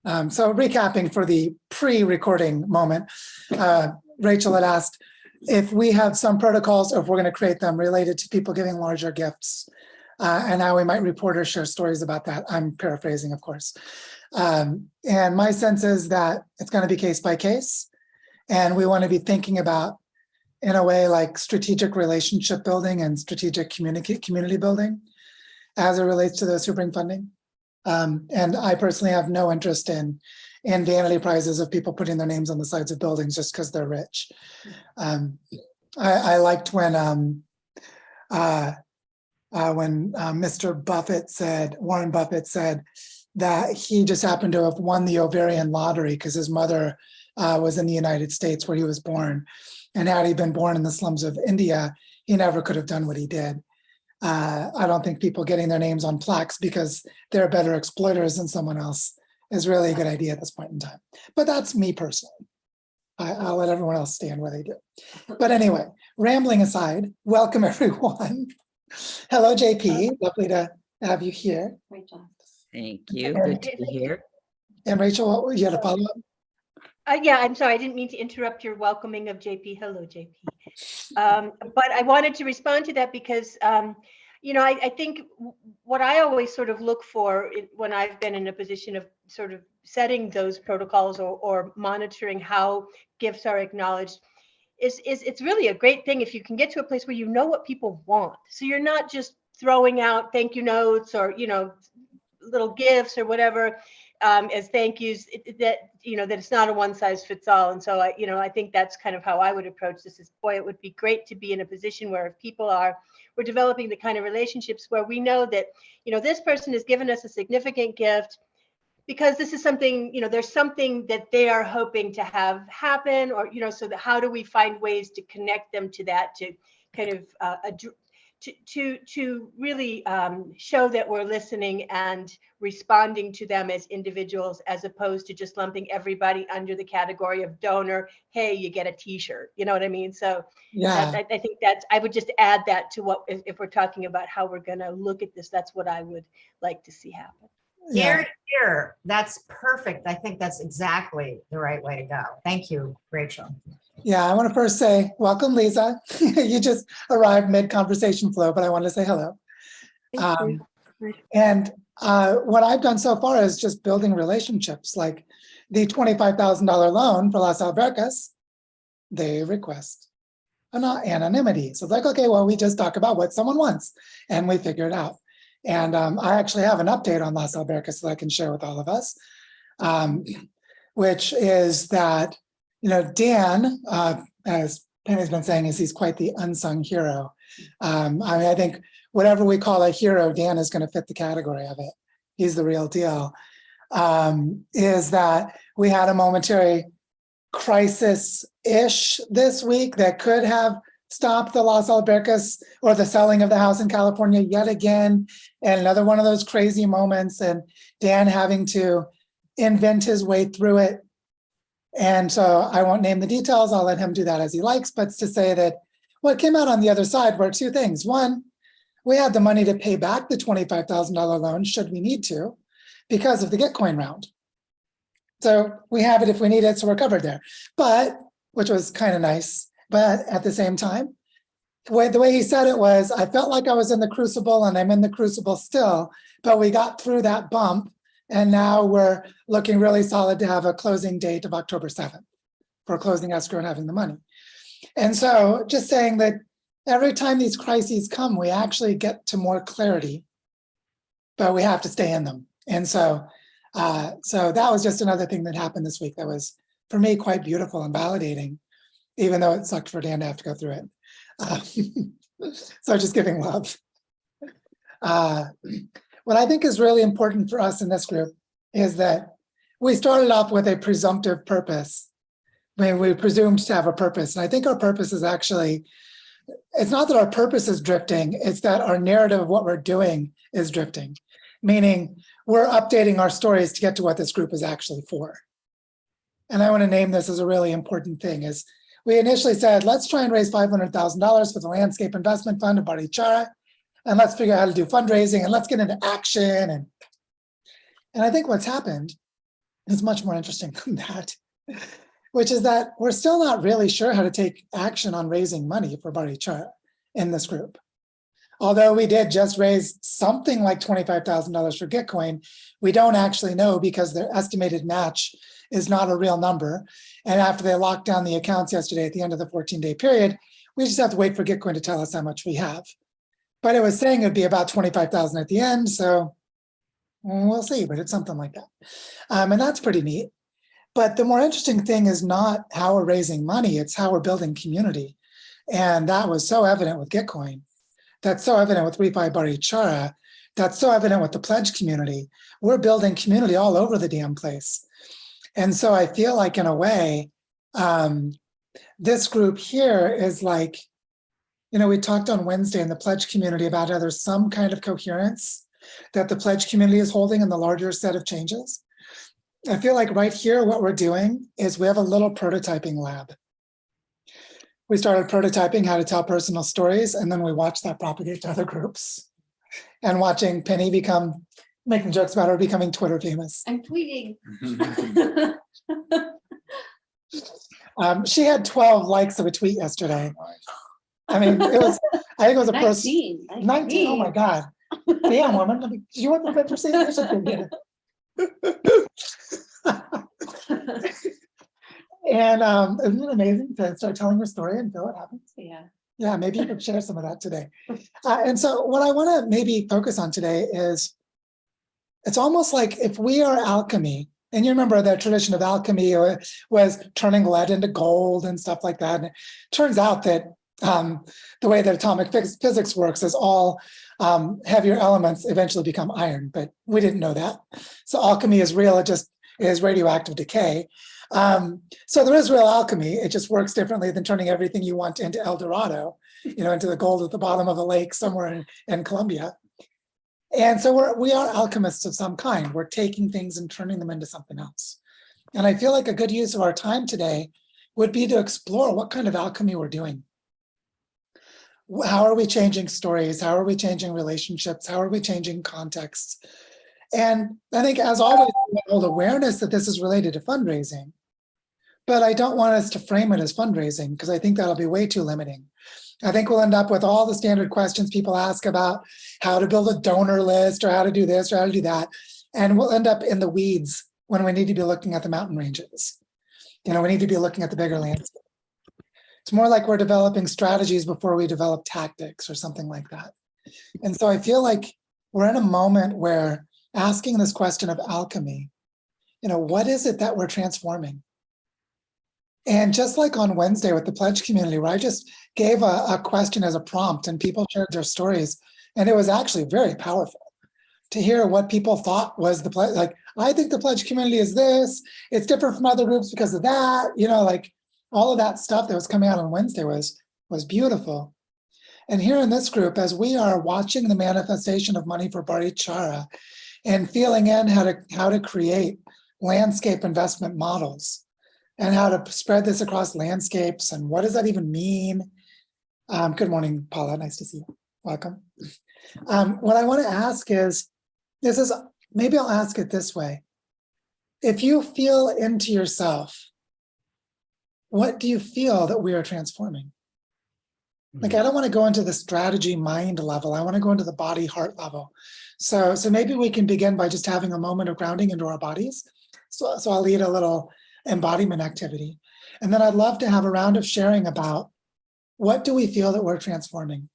So recapping for the pre-recording moment, Rachel had asked if we have some protocols, or if we're going to create them related to people giving larger gifts, and how we might report or share stories about that. I'm paraphrasing, of course. And my sense is that it's going to be case by case, and we want to be thinking about, in a way, like strategic relationship building and strategic community building as it relates to those who bring funding. And I personally have no interest in vanity prizes of people putting their names on the sides of buildings just because they're rich. I liked when Mr. Buffett said, Warren Buffett said that he just happened to have won the ovarian lottery because his mother was in the United States where he was born. And had he been born in the slums of India, he never could have done what he did. I don't think people getting their names on plaques because they're better exploiters than someone else is really a good idea at this point in time. But that's me personally. I'll let everyone else stand where they do. But anyway, rambling aside, welcome everyone. Hello, JP. Lovely to have you here. Thank you. Good to be here. And Rachel, you had a follow-up? Yeah, I'm sorry, I didn't mean to interrupt your welcoming of JP. Hello, JP. But I wanted to respond to that because, you know, I think what I always sort of look for when I've been in a position of sort of setting those protocols or monitoring how gifts are acknowledged is it's really a great thing if you can get to a place where you know what people want. So you're not just throwing out thank you notes or, you know, little gifts or whatever as thank yous, that it's not a one size fits all. And so I think that's kind of how I would approach this is, boy, it would be great to be in a position where if people we're developing the kind of relationships where we know that, this person has given us a significant gift because this is something, there's something that they are hoping to have happen or, so that how do we find ways to connect them to that, to kind of to really show that we're listening and responding to them as individuals, as opposed to just lumping everybody under the category of donor. Hey, you get a T-shirt. You know what I mean? So yeah, I think I would just add that to what, if we're talking about how we're going to look at this, that's what I would like to see happen. Here, here. That's perfect. I think that's exactly the right way to go. Thank you, Rachel. Yeah, I want to first say, welcome, Lisa. You just arrived mid-conversation flow, but I wanted to say hello. And what I've done so far is just building relationships, like the $25,000 loan for Las Albercas, they request anonymity. So it's like, okay, well, we just talk about what someone wants and we figure it out. And I actually have an update on Las Albercas that I can share with all of us, which is that, Dan, as Penny's been saying, he's quite the unsung hero. I think whatever we call a hero, Dan is going to fit the category of it. He's the real deal. Is that we had a momentary crisis-ish this week that could have stopped the Las Albercas or the selling of the house in California yet again, and another one of those crazy moments, and Dan having to invent his way through it. And so I won't name the details, I'll let him do that as he likes, but it's to say that what came out on the other side were two things. One, we had the money to pay back the $25,000 loan should we need to, because of the Gitcoin round. So we have it if we need it, so we're covered there. But, which was kind of nice, but at the same time, the way he said it was, I felt like I was in the crucible and I'm in the crucible still, but we got through that bump. And now we're looking really solid to have a closing date of October 7th for closing escrow and having the money. And so just saying that every time these crises come, we actually get to more clarity, but we have to stay in them. And so, so that was just another thing that happened this week that was, for me, quite beautiful and validating, even though it sucked for Dan to have to go through it. So just giving love. What I think is really important for us in this group is that we started off with a presumptive purpose. I mean, we presumed to have a purpose. And I think our purpose is actually, it's not that our purpose is drifting, it's that our narrative of what we're doing is drifting. Meaning we're updating our stories to get to what this group is actually for. And I want to name this as a really important thing is we initially said, let's try and raise $500,000 for the Landscape Investment Fund of Barichara. And let's figure out how to do fundraising and let's get into action. And I think what's happened is much more interesting than that, which is that we're still not really sure how to take action on raising money for Barichara in this group. Although we did just raise something like $25,000 for Gitcoin, we don't actually know because their estimated match is not a real number. And after they locked down the accounts yesterday at the end of the 14-day period, we just have to wait for Gitcoin to tell us how much we have. But it was saying it'd be about 25,000 at the end, so we'll see, but it's something like that. And that's pretty neat. But the more interesting thing is not how we're raising money, it's how we're building community. And that was so evident with Gitcoin. That's so evident with Reweave Barichara. That's so evident with the pledge community. We're building community all over the damn place. And so I feel like in a way, this group here is like, we talked on Wednesday in the pledge community about how there's some kind of coherence that the pledge community is holding in the larger set of changes. I feel like right here, what we're doing is we have a little prototyping lab. We started prototyping how to tell personal stories, and then we watched that propagate to other groups. And watching Penny making jokes about her becoming Twitter famous. I'm tweeting. She had 12 likes of a tweet yesterday. I mean, I think it was a person. 19, oh my God. Damn, woman. Do you want the picture? See, I should get it. And isn't it amazing to start telling your story and feel what happens? Yeah. Yeah, maybe you could share some of that today. And so what I want to maybe focus on today is, it's almost like if we are alchemy, and you remember that tradition of alchemy was turning lead into gold and stuff like that. And it turns out that the way that atomic physics works is all heavier elements eventually become iron, but we didn't know that. So alchemy is real, it just is radioactive decay. So there is real alchemy, it just works differently than turning everything you want into El Dorado, into the gold at the bottom of a lake somewhere in Colombia. And so we are alchemists of some kind. We're taking things and turning them into something else. And I feel like a good use of our time today would be to explore what kind of alchemy we're doing. How are we changing stories? How are we changing relationships? How are we changing contexts? And I think, as always, we hold awareness that this is related to fundraising. But I don't want us to frame it as fundraising, because I think that'll be way too limiting. I think we'll end up with all the standard questions people ask about how to build a donor list or how to do this or how to do that. And we'll end up in the weeds when we need to be looking at the mountain ranges. We need to be looking at the bigger landscape. It's more like we're developing strategies before we develop tactics or something like that. And so I feel like we're in a moment where asking this question of alchemy, what is it that we're transforming? And just like on Wednesday with the pledge community, where I just gave a question as a prompt and people shared their stories, and it was actually very powerful to hear what people thought was the pledge. Like, I think the pledge community is this, it's different from other groups because of that, like all of that stuff that was coming out on Wednesday was beautiful. And here in this group, as we are watching the manifestation of money for Barichara and feeling in how to create landscape investment models, and how to spread this across landscapes, and what does that even mean? Good morning, Paula, nice to see you, welcome. What I wanna ask is, maybe I'll ask it this way. If you feel into yourself, what do you feel that we are transforming? Like, I don't wanna go into the strategy mind level, I wanna go into the body heart level. So maybe we can begin by just having a moment of grounding into our bodies. So I'll lead a little embodiment activity. And then I'd love to have a round of sharing about what do we feel that we're transforming.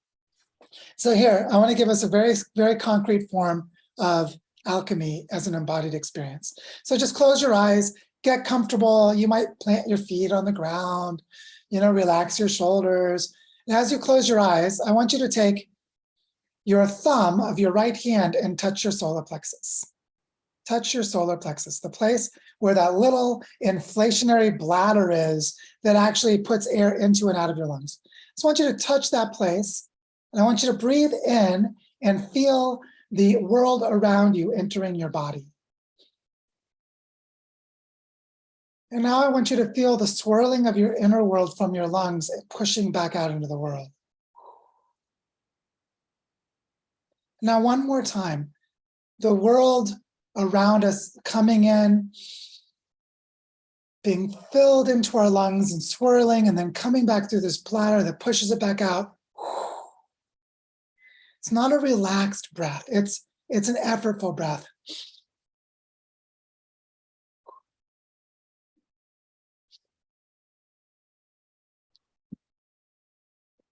So here, I want to give us a very, very concrete form of alchemy as an embodied experience. So just close your eyes, get comfortable. You might plant your feet on the ground, relax your shoulders. And as you close your eyes, I want you to take your thumb of your right hand and touch your solar plexus. Touch your solar plexus, the place where that little inflationary bladder is that actually puts air into and out of your lungs. So I want you to touch that place, and I want you to breathe in and feel the world around you entering your body. And now I want you to feel the swirling of your inner world from your lungs pushing back out into the world. Now, one more time, the world around us coming in being filled into our lungs and swirling and then coming back through this bladder that pushes it back out. It's not a relaxed breath. It's an effortful breath.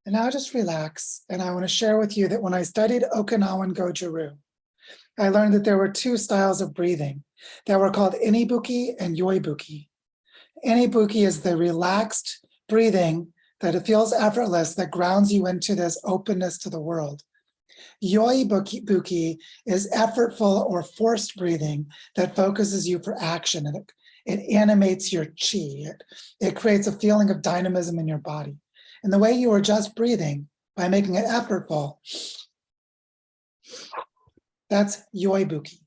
And now just relax. And I want to share with you that when I studied Okinawan Goju-ryu, I learned that there were two styles of breathing that were called inibuki and yoibuki. Inibuki is the relaxed breathing that it feels effortless, that grounds you into this openness to the world. Yoibuki is effortful or forced breathing that focuses you for action, and it animates your chi. It creates a feeling of dynamism in your body. And the way you are just breathing, by making it effortful, that's yoibuki.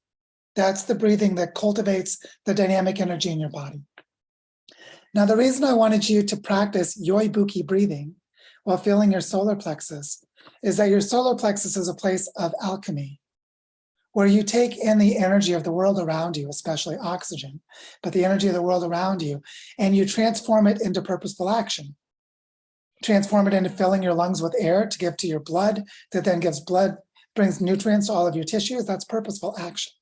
That's the breathing that cultivates the dynamic energy in your body. Now, the reason I wanted you to practice yoibuki breathing while feeling your solar plexus is that your solar plexus is a place of alchemy, where you take in the energy of the world around you, especially oxygen, but the energy of the world around you, and you transform it into purposeful action. Transform it into filling your lungs with air to give to your blood, that then brings nutrients to all of your tissues. That's purposeful action.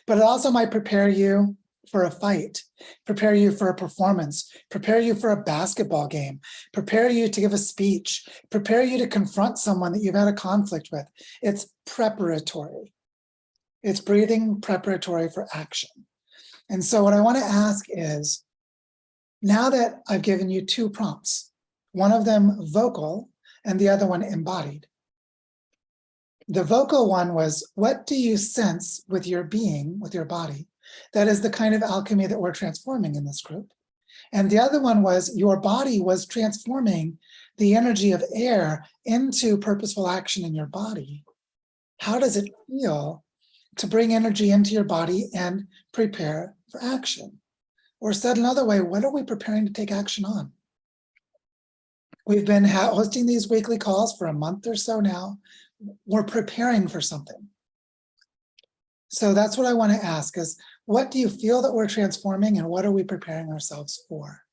But it also might prepare you for a fight, prepare you for a performance, prepare you for a basketball game, prepare you to give a speech, prepare you to confront someone that you've had a conflict with. It's preparatory. It's breathing preparatory for action. And so what I want to ask is, now that I've given you two prompts, one of them vocal and the other one embodied. The vocal one was, what do you sense with your being, with your body? That is the kind of alchemy that we're transforming in this group. And the other one was, your body was transforming the energy of air into purposeful action in your body. How does it feel to bring energy into your body and prepare for action? Or said another way, what are we preparing to take action on? We've been hosting these weekly calls for a month or so now. We're preparing for something. So that's what I want to ask is, what do you feel that we're transforming and what are we preparing ourselves for?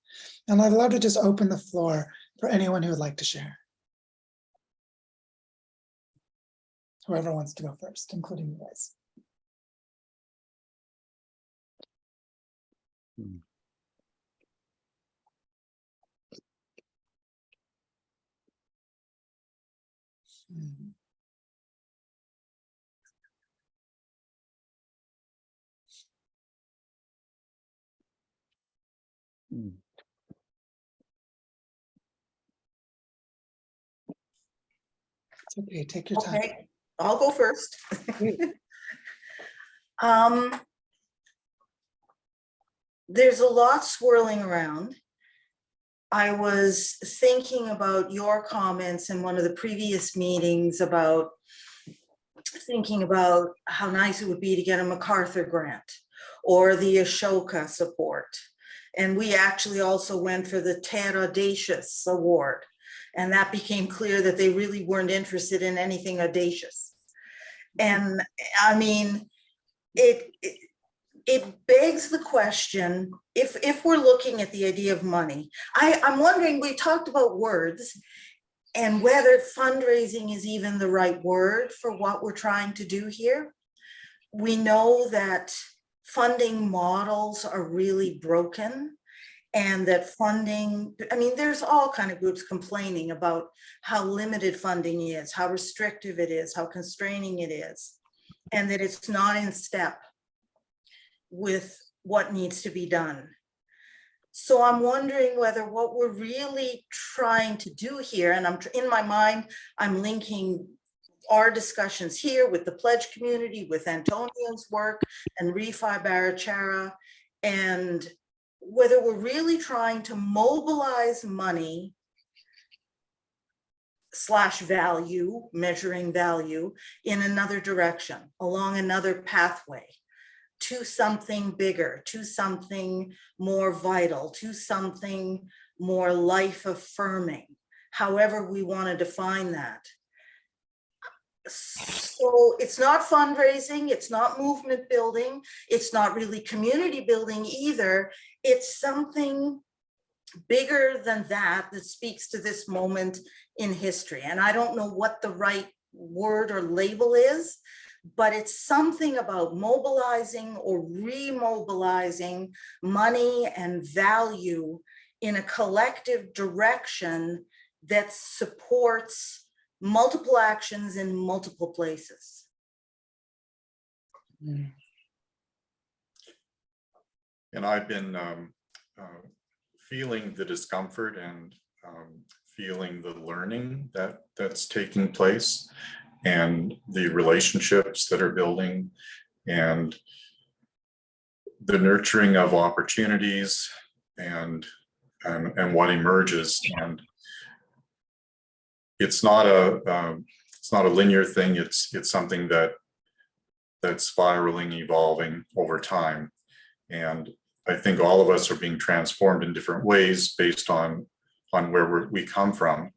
And I'd love to just open the floor for anyone who would like to share. Whoever wants to go first, including you guys. It's okay, take your time. Okay, I'll go first. There's a lot swirling around. I was thinking about your comments in one of the previous meetings about thinking about how nice it would be to get a MacArthur grant or the Ashoka support. And we actually also went for the TED Audacious Award. And that became clear that they really weren't interested in anything audacious. And I mean, it begs the question, if we're looking at the idea of money, I'm wondering, we talked about words and whether fundraising is even the right word for what we're trying to do here. We know that funding models are really broken, and that funding, I mean, there's all kind of groups complaining about how limited funding is, how restrictive it is, how constraining it is, and that it's not in step with what needs to be done. So I'm wondering whether what we're really trying to do here, and in my mind, I'm linking our discussions here with the pledge community, with Antonio's work and Reweave Barichara, and whether we're really trying to mobilize money / value, measuring value in another direction, along another pathway to something bigger, to something more vital, to something more life affirming, however we want to define that. So it's not fundraising, it's not movement building, it's not really community building either. It's something bigger than that that speaks to this moment in history. And I don't know what the right word or label is, but it's something about mobilizing or remobilizing money and value in a collective direction that supports multiple actions in multiple places. And I've been feeling the discomfort and feeling the learning that's taking place, and the relationships that are building, and the nurturing of opportunities, and what emerges. And it's not a linear thing. It's something that's spiraling, evolving over time. And I think all of us are being transformed in different ways based on where we come from,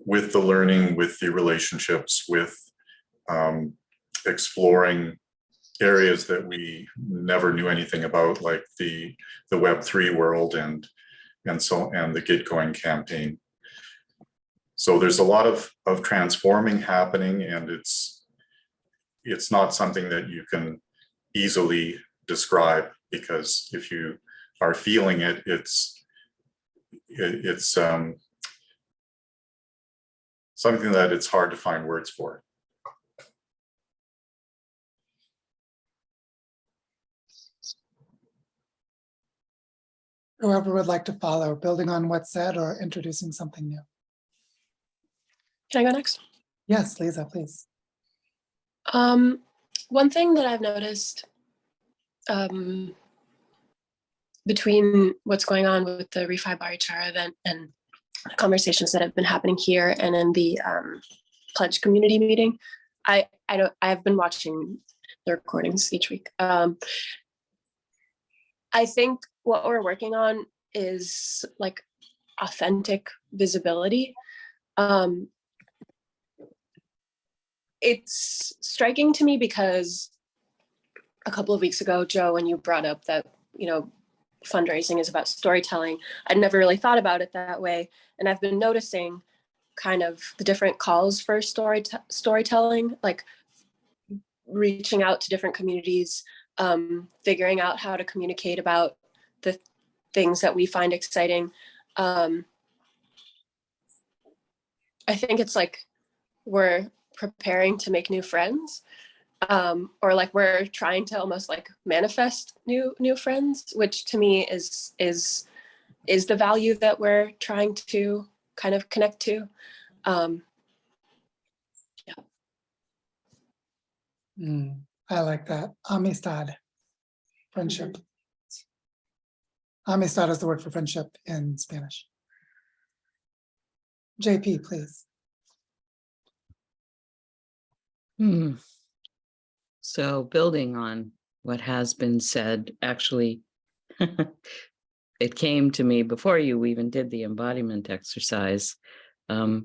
with the learning, with the relationships, with exploring areas that we never knew anything about, like the Web3 world and the Get Going campaign. So there's a lot of transforming happening, and it's not something that you can easily describe, because if you are feeling it, it's something that it's hard to find words for. Whoever would like to follow, building on what's said or introducing something new. Can I go next? Yes, Lisa, please. One thing that I've noticed between what's going on with the Reweave Barichara event and the conversations that have been happening here and in the pledge community meeting, I've been watching the recordings each week. I think what we're working on is like authentic visibility. It's striking to me because a couple of weeks ago, Joe, when you brought up that, fundraising is about storytelling, I'd never really thought about it that way. And I've been noticing kind of the different calls for storytelling, like reaching out to different communities, figuring out how to communicate about the things that we find exciting. I think it's like we're preparing to make new friends, or like we're trying to almost like manifest new friends, which to me is the value that we're trying to kind of connect to. I like that. Amistad, friendship. Amistad is the word for friendship in Spanish. JP, please. So building on what has been said, actually, it came to me before you even did the embodiment exercise, that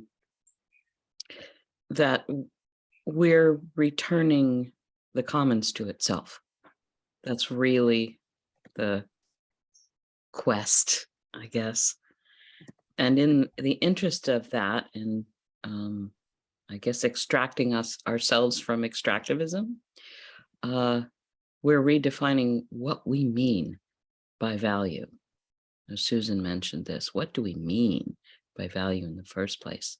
we're returning the commons to itself. That's really the quest, I guess. And in the interest of that, and I guess extracting ourselves from extractivism, we're redefining what we mean by value. As Susan mentioned this, what do we mean by value in the first place?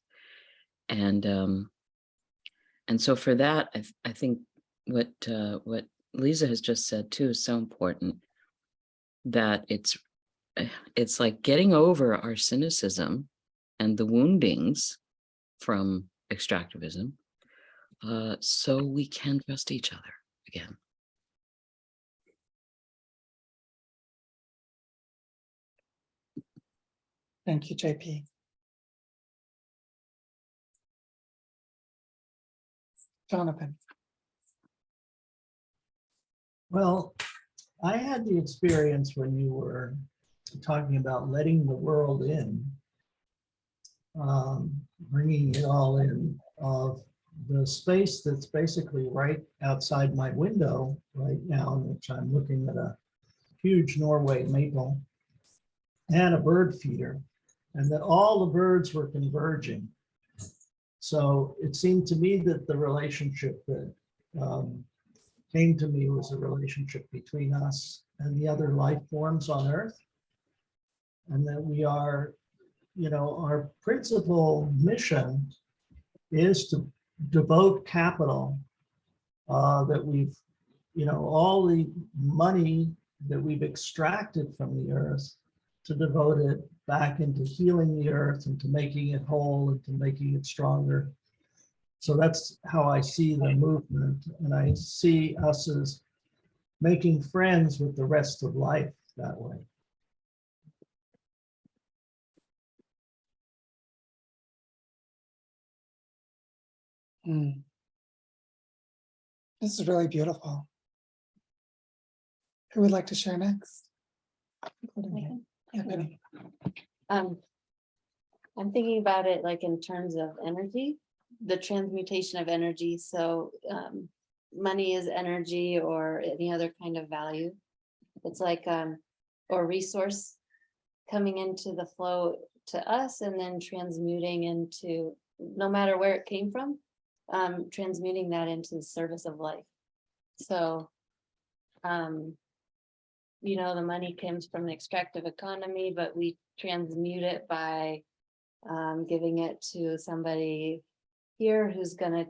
And so for that, I think what Lisa has just said too is so important, that it's like getting over our cynicism and the woundings from extractivism, so we can trust each other again. Thank you, JP. Jonathan. Well, I had the experience when you were talking about letting the world in, bringing it all in, of the space that's basically right outside my window right now, in which I'm looking at a huge Norway maple and a bird feeder, and that all the birds were converging. So it seemed to me that the relationship that came to me was a relationship between us and the other life forms on Earth. And that we are, you know, our principal mission is to devote capital that we've, you know, all the money that we've extracted from the Earth, to devote it back into healing the Earth and to making it whole and to making it stronger. So that's how I see the movement. And I see us as making friends with the rest of life that way. Hmm. This is really beautiful. Who would like to share next? Yeah, Penny. I'm thinking about it like in terms of energy, the transmutation of energy. So money is energy or any other kind of value. It's like, or resource coming into the flow to us and then transmuting into, no matter where it came from, transmuting that into the service of life. So, you know, the money comes from the extractive economy, but we transmute it by giving it to somebody here who's going to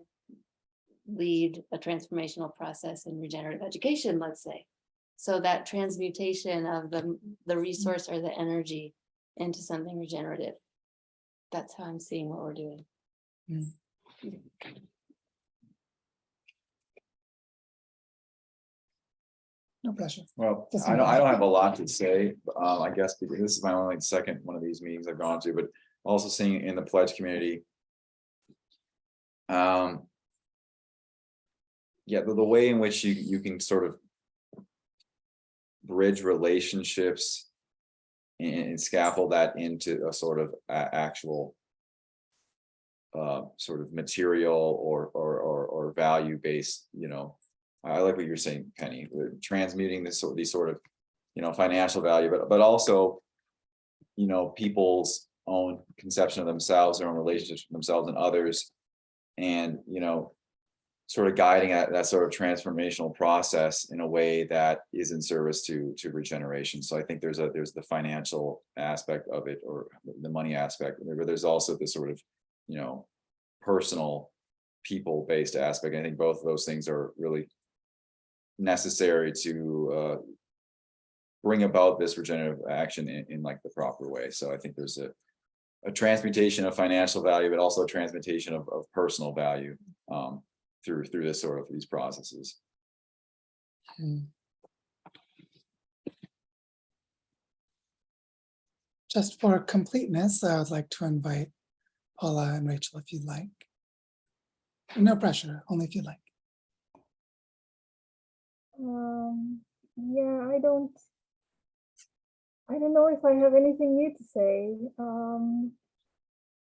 lead a transformational process in regenerative education, let's say. So that transmutation of the resource or the energy into something regenerative. That's how I'm seeing what we're doing. Mm. No pressure. Well, Doesn't I don't matter. have a lot to say, I guess, because this is my only second one of these meetings I've gone to, but also seeing in the pledge community. Yeah, the way in which you can sort of bridge relationships and scaffold that into a sort of actual sort of material or value based, you know. I like what you're saying, Penny, transmuting these sort of, you know, financial value, but also, you know, people's own conception of themselves, their own relationships with themselves and others, and, you know, sort of guiding that sort of transformational process in a way that is in service to regeneration. So I think there's the financial aspect of it, or the money aspect, but there's also this sort of, you know, personal, people-based aspect. I think both of those things are really necessary to bring about this regenerative action in like the proper way. So I think there's a transmutation of financial value, but also a transmutation of personal value through this sort of these processes. Just for completeness, I would like to invite Paula and Rachel if you'd like. No pressure, only if you'd like. Yeah, I don't know if I have anything new to say.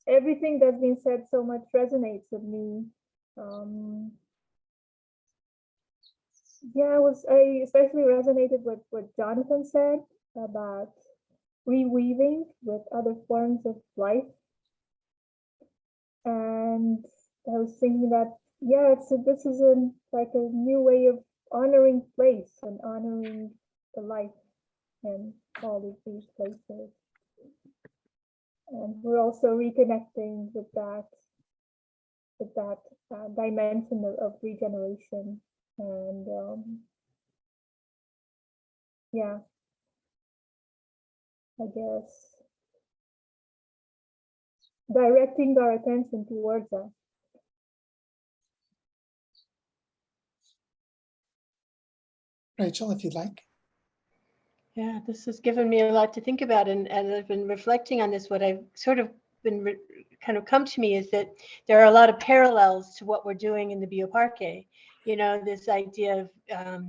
Everything that's been said so much resonates with me. Yeah, I especially resonated with what Jonathan said about reweaving with other forms of life. And I was thinking that, yeah, this is like a new way of honoring place and honoring the life and all of these places. And we're also reconnecting with that dimension of regeneration. And yeah, I guess directing our attention towards that. Rachel, if you'd like. Yeah, this has given me a lot to think about, and I've been reflecting on this. What I've sort of been kind of come to me is that there are a lot of parallels to what we're doing in the Bioparque. You know, this idea of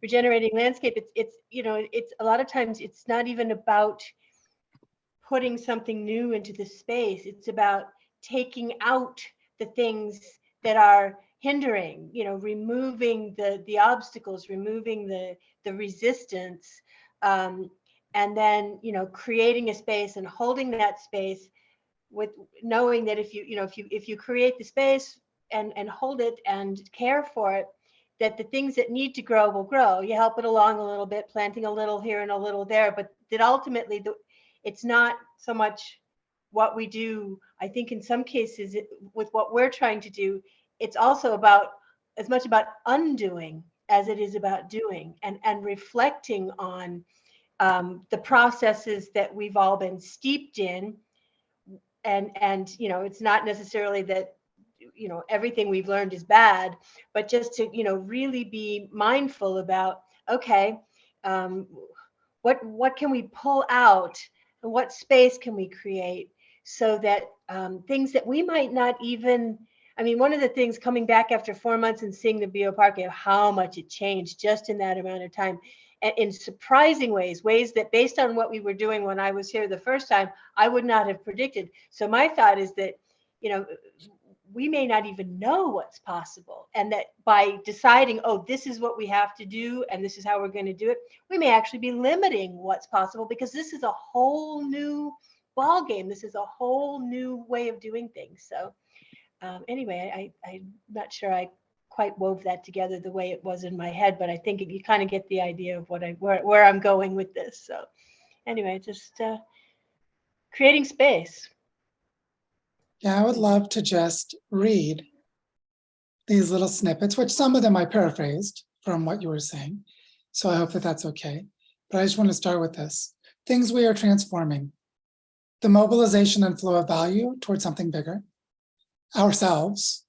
regenerating landscape. It's you know, it's a lot of times it's not even about putting something new into the space. It's about taking out the things that are hindering, removing the obstacles, removing the resistance, and then, creating a space and holding that space with knowing that if you create the space and hold it and care for it, that the things that need to grow will grow. You help it along a little bit, planting a little here and a little there, but that ultimately it's not so much what we do. I think in some cases with what we're trying to do, it's also as much about undoing as it is about doing, and reflecting on the processes that we've all been steeped in. And it's not necessarily that everything we've learned is bad, but just to really be mindful about, okay, what can we pull out, and what space can we create, so that things that we might not even, one of the things coming back after 4 months and seeing the bioparque, how much it changed just in that amount of time, and in surprising ways that based on what we were doing when I was here the first time, I would not have predicted. So my thought is that, we may not even know what's possible, and that by deciding, oh, this is what we have to do and this is how we're going to do it, we may actually be limiting what's possible, because this is a whole new ball game. This is a whole new way of doing things. So anyway, I'm not sure I quite wove that together the way it was in my head, but I think you kind of get the idea of where I'm going with this. So anyway, just creating space. Yeah, I would love to just read these little snippets, which some of them I paraphrased from what you were saying. So I hope that that's okay. But I just want to start with this. Things we are transforming. The mobilization and flow of value towards something bigger. Ourselves.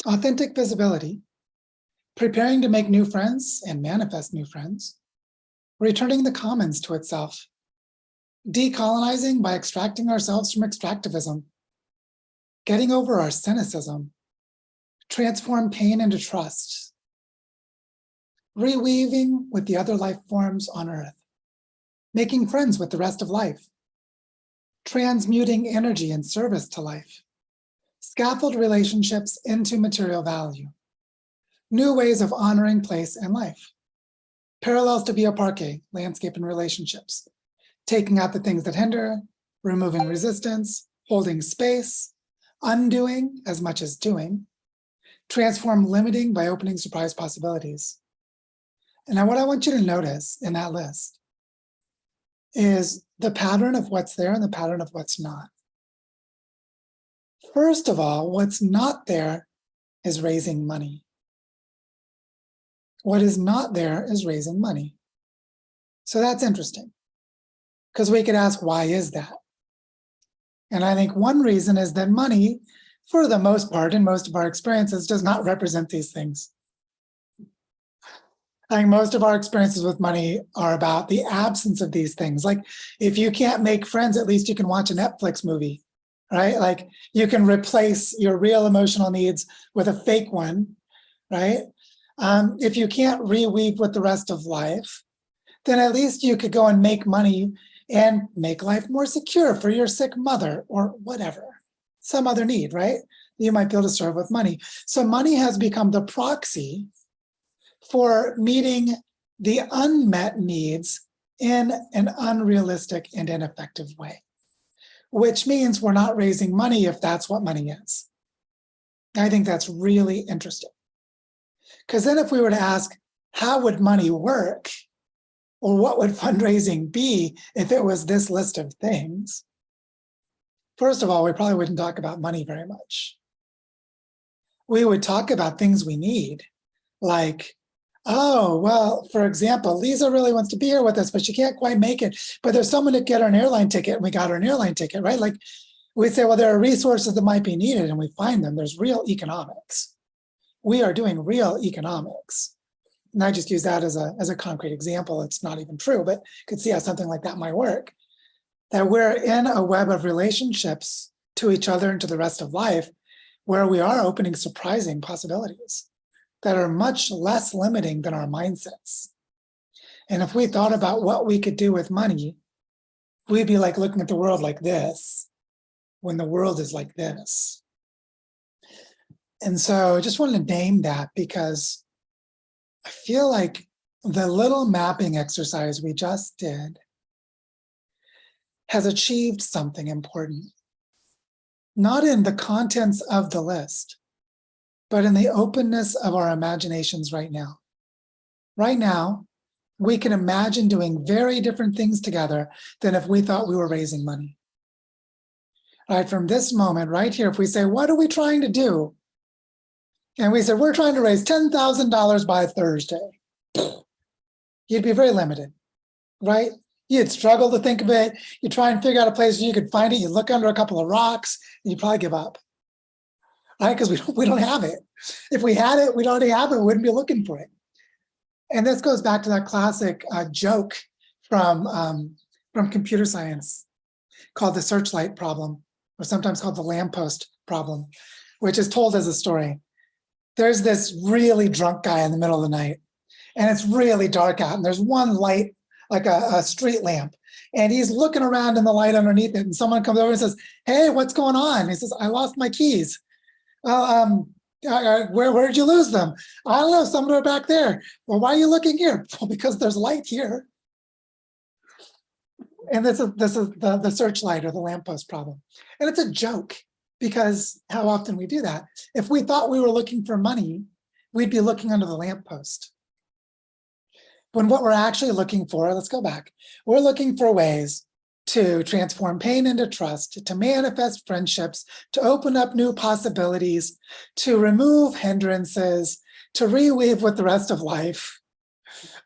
Authentic visibility. Preparing to make new friends and manifest new friends. Returning the commons to itself. Decolonizing by extracting ourselves from extractivism. Getting over our cynicism. Transform pain into trust. Reweaving with the other life forms on Earth. Making friends with the rest of life. Transmuting energy in service to life. Scaffold relationships into material value. New ways of honoring place and life. Parallels to bioparque, landscape and relationships. Taking out the things that hinder, removing resistance, holding space, undoing as much as doing. Transform limiting by opening surprise possibilities. And now what I want you to notice in that list is the pattern of what's there and the pattern of what's not. First of all, what's not there is raising money. What is not there is raising money. So that's interesting, because we could ask, why is that? And I think one reason is that money, for the most part, in most of our experiences, does not represent these things. I think most of our experiences with money are about the absence of these things. Like, if you can't make friends, at least you can watch a Netflix movie, right? Like, you can replace your real emotional needs with a fake one, right? If you can't reweave with the rest of life, then at least you could go and make money and make life more secure for your sick mother or whatever, some other need, right? You might be able to serve with money. So money has become the proxy for meeting the unmet needs in an unrealistic and ineffective way, which means we're not raising money if that's what money is. I think that's really interesting. Because then if we were to ask, how would money work? Or what would fundraising be if it was this list of things? First of all, we probably wouldn't talk about money very much. We would talk about things we need, like, oh, well, for example, Lisa really wants to be here with us, but she can't quite make it. But there's someone to get her an airline ticket, and we got her an airline ticket, right? Like, we say, well, there are resources that might be needed, and we find them. There's real economics. We are doing real economics. And I just use that as a concrete example. It's not even true, but you could see how something like that might work. That we're in a web of relationships to each other and to the rest of life, where we are opening surprising possibilities that are much less limiting than our mindsets. And if we thought about what we could do with money, we'd be like looking at the world like this, when the world is like this. And so I just wanted to name that because I feel like the little mapping exercise we just did has achieved something important. Not in the contents of the list, but in the openness of our imaginations right now. Right now, we can imagine doing very different things together than if we thought we were raising money. All right, from this moment right here, if we say, what are we trying to do? And we said, we're trying to raise $10,000 by Thursday. You'd be very limited, right? You'd struggle to think of it. You try and figure out a place where you could find it. You look under a couple of rocks and you probably give up, right? Because we don't have it. If we had it, we'd already have it. We wouldn't be looking for it. And this goes back to that classic joke from computer science called the searchlight problem, or sometimes called the lamppost problem, which is told as a story. There's this really drunk guy in the middle of the night, and it's really dark out, and there's one light, like a street lamp, and he's looking around in the light underneath it, and someone comes over and says, hey, what's going on? He says, I lost my keys. Well, where did you lose them? I don't know, somewhere back there. Well, why are you looking here? Well, because there's light here. And this is the searchlight or the lamppost problem. And it's a joke because how often we do that. If we thought we were looking for money, we'd be looking under the lamppost. When what we're actually looking for, let's go back. We're looking for ways to transform pain into trust, to manifest friendships, to open up new possibilities, to remove hindrances, to reweave with the rest of life.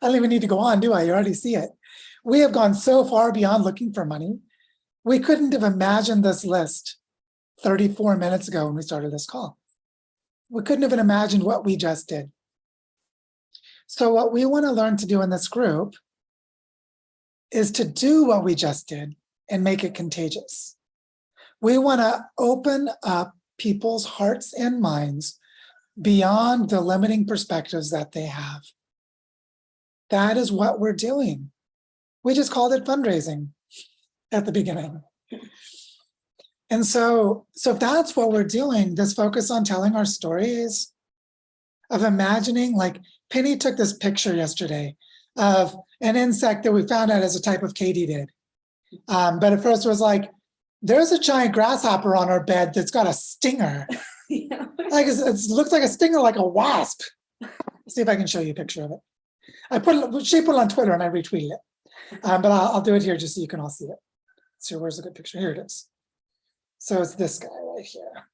I don't even need to go on, do I? You already see it. We have gone so far beyond looking for money. We couldn't have imagined this list 34 minutes ago when we started this call. We couldn't have imagined what we just did. So what we want to learn to do in this group is to do what we just did and make it contagious. We want to open up people's hearts and minds beyond the limiting perspectives that they have. That is what we're doing. We just called it fundraising at the beginning. And so if that's what we're doing, this focus on telling our stories, of imagining, like Penny took this picture yesterday of an insect that we found out is a type of katydid. But at first it was like, there's a giant grasshopper on our bed that's got a stinger. Yeah. Like it looks like a stinger, like a wasp. See if I can show you a picture of it. She put it on Twitter and I retweeted it. But I'll do it here just so you can all see it. So where's a good picture? Here it is. So it's this guy right here.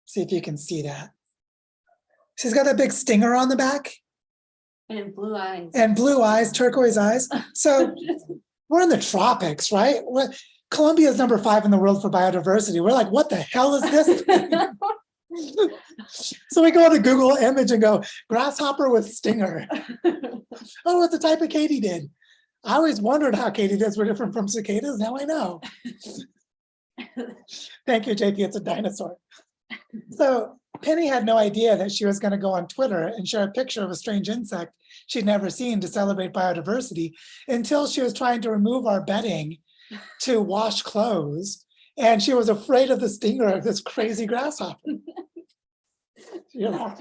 See if you can see that. She's got that big stinger on the back. And blue eyes. And blue eyes, turquoise eyes. So we're in the tropics, right? Colombia is number 5 in the world for biodiversity. We're like, what the hell is this thing? So we go to Google image and go, grasshopper with stinger. Oh, it's a type of katydid. I always wondered how katydids were different from cicadas. Now I know. Thank you, JP. It's a dinosaur. So Penny had no idea that she was going to go on Twitter and share a picture of a strange insect she'd never seen to celebrate biodiversity until she was trying to remove our bedding to wash clothes. And she was afraid of the stinger of this crazy grasshopper. You know?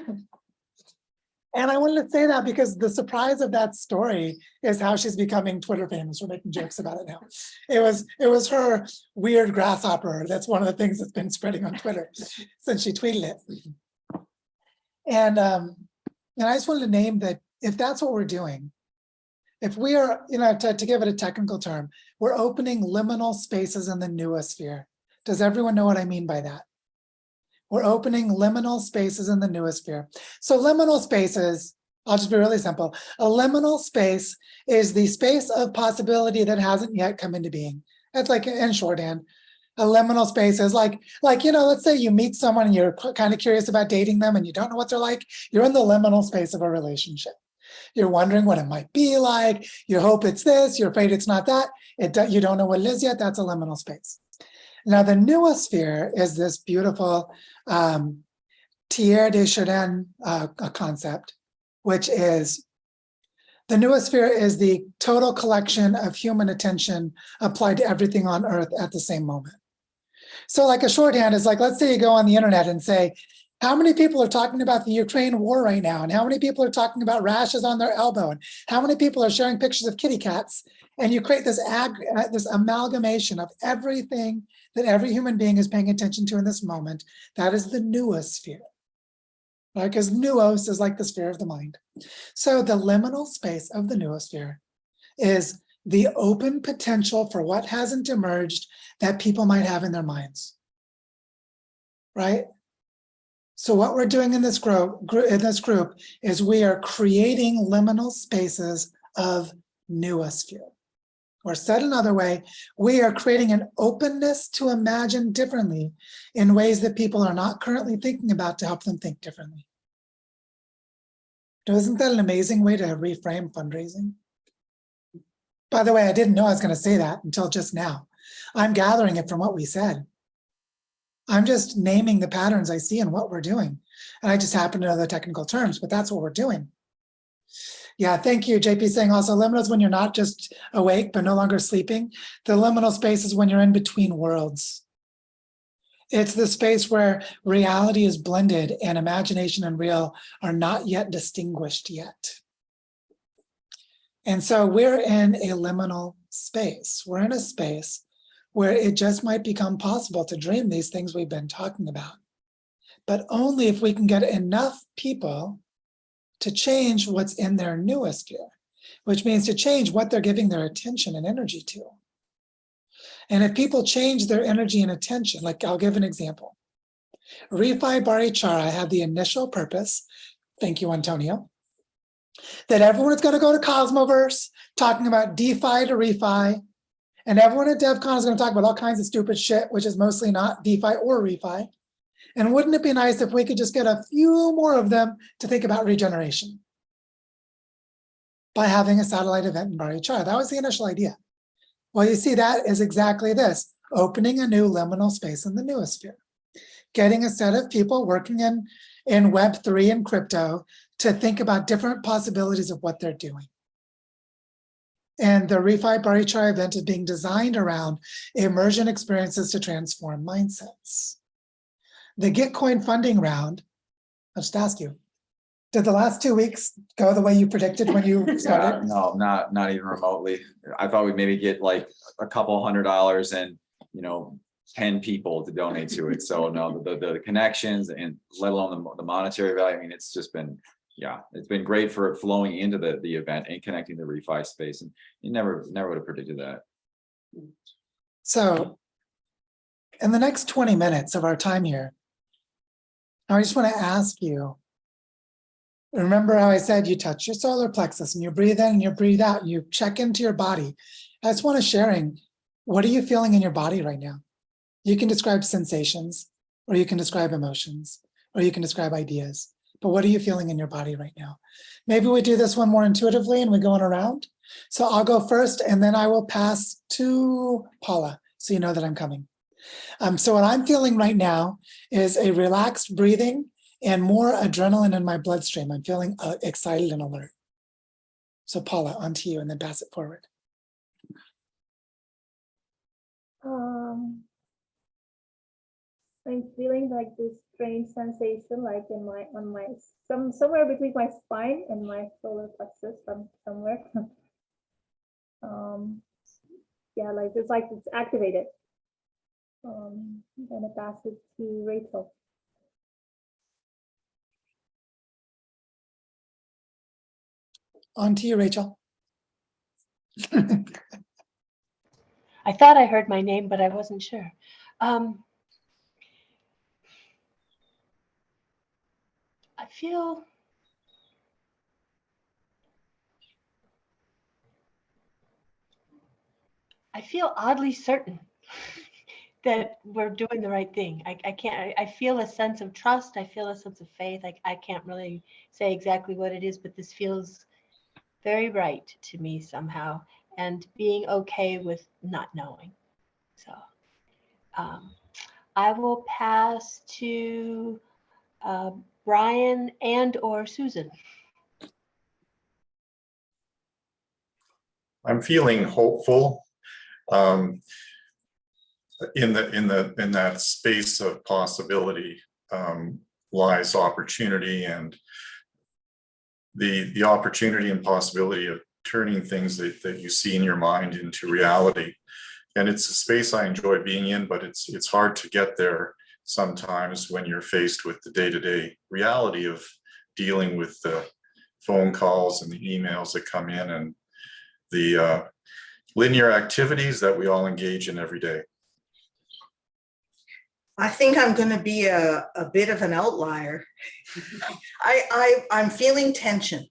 And I wanted to say that because the surprise of that story is how she's becoming Twitter famous. We're making jokes about it now. It was her weird grasshopper. That's one of the things that's been spreading on Twitter since she tweeted it. And I just wanted to name that if that's what we're doing, if we are, to give it a technical term, we're opening liminal spaces in the noosphere. Does everyone know what I mean by that? We're opening liminal spaces in the noosphere. So liminal spaces, I'll just be really simple. A liminal space is the space of possibility that hasn't yet come into being. That's like in shorthand. A liminal space is like, let's say you meet someone and you're kind of curious about dating them and you don't know what they're like. You're in the liminal space of a relationship. You're wondering what it might be like. You hope it's this, you're afraid it's not that. You don't know what it is yet, that's a liminal space. Now the noosphere is this beautiful tiers de Chardin concept, which is the noosphere is the total collection of human attention applied to everything on Earth at the same moment. So like a shorthand is like, let's say you go on the internet and say, How many people are talking about the Ukraine war right now? And how many people are talking about rashes on their elbow? And how many people are sharing pictures of kitty cats? And you create this this amalgamation of everything that every human being is paying attention to in this moment. That is the noosphere. Right? Because nuos is like the sphere of the mind. So the liminal space of the noosphere is the open potential for what hasn't emerged that people might have in their minds. Right? So what we're doing in this group is we are creating liminal spaces of noosphere. Or said another way, we are creating an openness to imagine differently in ways that people are not currently thinking about to help them think differently. Isn't that an amazing way to reframe fundraising? By the way, I didn't know I was going to say that until just now. I'm gathering it from what we said. I'm just naming the patterns I see in what we're doing. And I just happen to know the technical terms, but that's what we're doing. Yeah, thank you. JP saying also liminal is when you're not just awake, but no longer sleeping. The liminal space is when you're in between worlds. It's the space where reality is blended and imagination and real are not yet distinguished yet. And so we're in a liminal space. We're in a space where it just might become possible to dream these things we've been talking about, but only if we can get enough people to change what's in their noosphere, which means to change what they're giving their attention and energy to. And if people change their energy and attention, like I'll give an example. Reweave Barichara had the initial purpose, thank you, Antonio, that everyone is going to go to Cosmoverse talking about DeFi to refi, and everyone at DevCon is going to talk about all kinds of stupid shit, which is mostly not DeFi or refi. And wouldn't it be nice if we could just get a few more of them to think about regeneration by having a satellite event in Barichara? That was the initial idea. Well, you see, that is exactly this, opening a new liminal space in the noosphere, getting a set of people working in Web3 and crypto to think about different possibilities of what they're doing. And the Reweave Barichara event is being designed around immersion experiences to transform mindsets. The Gitcoin funding round, I'll just ask you, did the last 2 weeks go the way you predicted when you started? No, not even remotely. I thought we'd maybe get like a couple $100 and, 10 people to donate to it. So no, the connections and let alone the monetary value. I mean, it's just been, it's been great for flowing into the event and connecting the refi space. And you never would have predicted that. So in the next 20 minutes of our time here, I just want to ask you, remember how I said you touch your solar plexus and you breathe in and you breathe out, and you check into your body. I just want to sharing, what are you feeling in your body right now? You can describe sensations, or you can describe emotions, or you can describe ideas, but what are you feeling in your body right now? Maybe we do this one more intuitively and we go on around. So I'll go first and then I will pass to Paula, so you know that I'm coming. So what I'm feeling right now is a relaxed breathing and more adrenaline in my bloodstream. I'm feeling excited and alert. So Paula, on to you and then pass it forward. I'm feeling like this strange sensation, like in somewhere between my spine and my solar plexus, somewhere. Like it's activated. I'm gonna pass it to Rachel. On to you, Rachel. I thought I heard my name, but I wasn't sure. I feel oddly certain that we're doing the right thing. I feel a sense of trust. I feel a sense of faith. I can't really say exactly what it is, but this feels very right to me somehow, and being okay with not knowing. So I will pass to Brian and or Susan. I'm feeling hopeful in that space of possibility. lies opportunity and the opportunity and possibility of turning things that you see in your mind into reality. And it's a space I enjoy being in, but it's hard to get there sometimes when you're faced with the day-to-day reality of dealing with the phone calls and the emails that come in and the linear activities that we all engage in every day. I think I'm going to be a bit of an outlier. I'm feeling tension.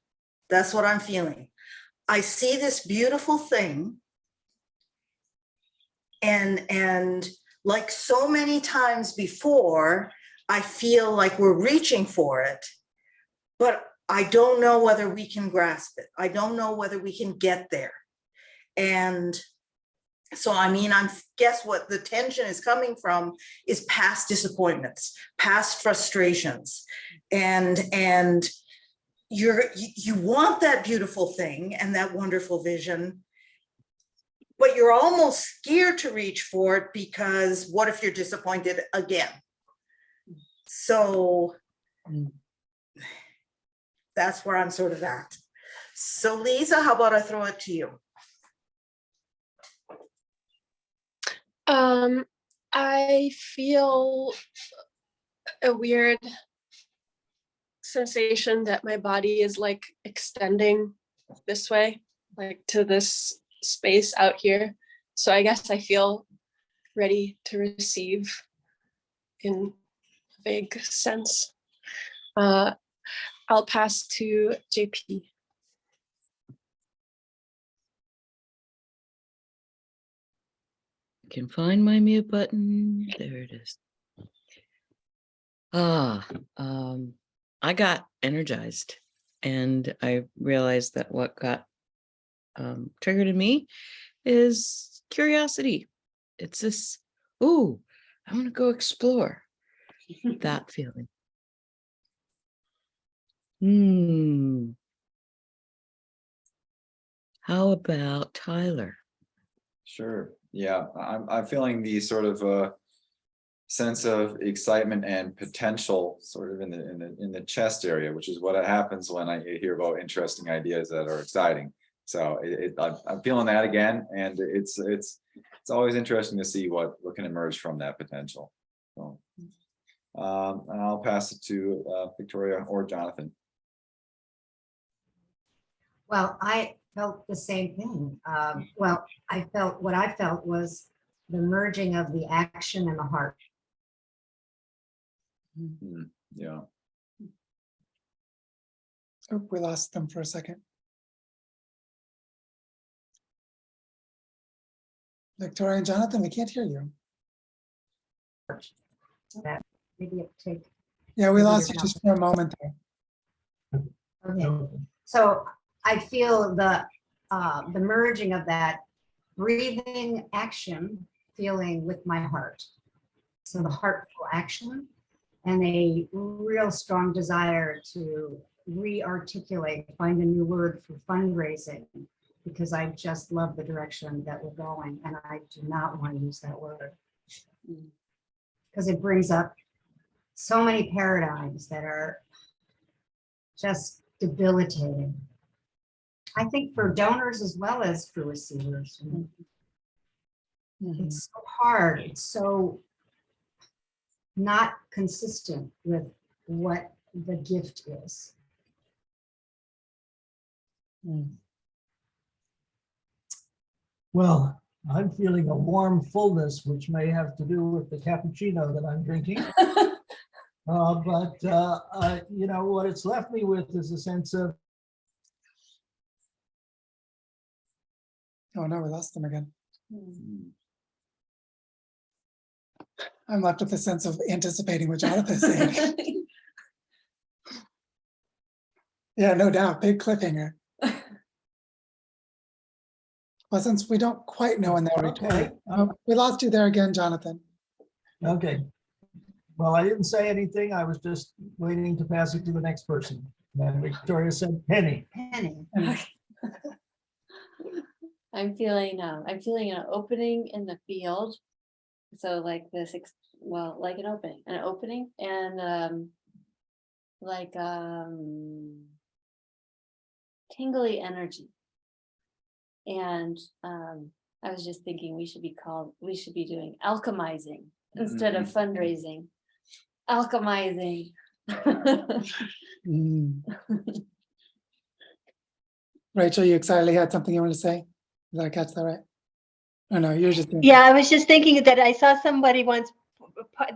That's what I'm feeling. I see this beautiful thing, and like so many times before, I feel like we're reaching for it, but I don't know whether we can grasp it. I don't know whether we can get there. And so, I mean, guess what the tension is coming from is past disappointments, past frustrations, and you want that beautiful thing and that wonderful vision, but you're almost scared to reach for it because what if you're disappointed again? So that's where I'm sort of at. So Lisa, how about I throw it to you? I feel a weird sensation that my body is like extending this way, like to this space out here. So I guess I feel ready to receive in a vague sense. I'll pass to JP. Can find my mute button. There it is. I got energized, and I realized that what got triggered in me is curiosity. It's this, ooh, I want to go explore that feeling. How about Tyler? Sure. Yeah, I'm feeling the sort of sense of excitement and potential sort of in the chest area, which is what happens when I hear about interesting ideas that are exciting. So I'm feeling that again, and it's always interesting to see what can emerge from that potential. So, and I'll pass it to Victoria or Jonathan. Well, I felt the same thing. Well, what I felt was the merging of the action and the heart. Yeah. Oh, we lost them for a second. Victoria and Jonathan, we can't hear you. That maybe it take. Yeah, we Maybe lost you're you just for a moment there. Okay. So I feel the merging of that breathing action feeling with my heart. So the heartful action and a real strong desire to re-articulate, find a new word for fundraising, because I just love the direction that we're going, and I do not want to use that word because it brings up so many paradigms that are just debilitating. I think for donors as well as for receivers. It's so hard. It's so not consistent with what the gift is. Well, I'm feeling a warm fullness, which may have to do with the cappuccino that I'm drinking. But you know, what it's left me with is a sense of. Oh no, we lost them again. I'm left with a sense of anticipating what Jonathan's saying. Yeah, no doubt, big cliffhanger. Well, since we don't quite know when they'll return, we lost you there again, Jonathan. Okay. Well, I didn't say anything. I was just waiting to pass it to the next person. And Victoria said, Penny. Penny. I'm feeling an opening in the field. So like this, well, like an opening, and like tingly energy. And I was just thinking we should be doing alchemizing instead of fundraising. Alchemizing. Mm. Rachel, you excitedly had something you want to say? Did I catch that right? Oh no, you're just doing. Yeah, I was just thinking that I saw somebody once,